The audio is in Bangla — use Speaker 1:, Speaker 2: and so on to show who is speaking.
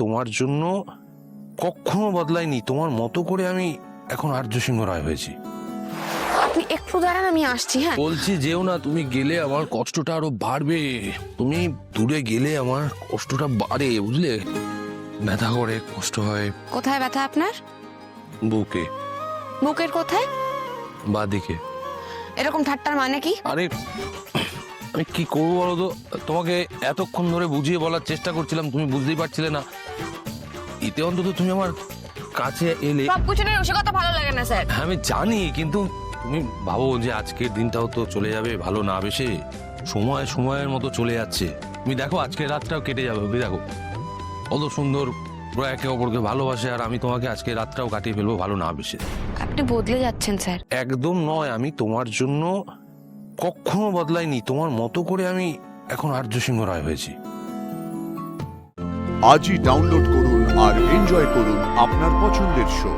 Speaker 1: তোমার জন্য কখনো বদলাইনি। তোমার মতো করে আমি এখন আর্য সিংহ রায় হয়েছি।
Speaker 2: আপনি একটু দাঁড়ান, আমি আসছি। হ্যাঁ,
Speaker 1: বলছি যেও না, তুমি গেলে আমার কষ্টটা আরো বাড়বে। তুমি দূরে গেলে আমার কষ্টটা বাড়ে, বুঝলে? ব্যথা করে, কষ্ট হয়।
Speaker 2: কোথায় ব্যথা আপনার?
Speaker 1: বুকে,
Speaker 2: বুকের কোথায়?
Speaker 1: বাঁদিকে।
Speaker 2: এরকম ঠাট্টার মানে কি?
Speaker 1: আরে আমি কি করবো বলো তো? তোমাকে এতক্ষণ ধরে বুঝিয়ে বলার চেষ্টা করছিলাম, তুমি বুঝতেই পারছিলে না। এতে অন্তত তুমি আমার কাছে এলে।
Speaker 2: সবকিছু নিয়ে রসিকতা ভালো লাগে না স্যার।
Speaker 1: হ্যাঁ আমি জানি, কিন্তু তুমি ভাবো যে আজকের দিনটাও তো চলে যাবে ভালো না বেশে। সময় সময়ের মতো চলে যাচ্ছে। তুমি দেখো আজকের রাতটাও কেটে যাবে, তুমি দেখো কত সুন্দর ওরা একে অপরকে ভালোবাসে, আর আমি তোমাকে আজকে রাতটাও কাটিয়ে ফেলবো ভালো না বেশে।
Speaker 2: আপনি বদলে যাচ্ছেন স্যার।
Speaker 1: একদম নয়, আমি তোমার জন্য কখনো বদলাইনি। তোমার মতো করে আমি এখন আর্য সিংহ রায় হয়েছি।
Speaker 3: আজই ডাউনলোড করুন আর এনজয় করুন আপনার পছন্দের শো।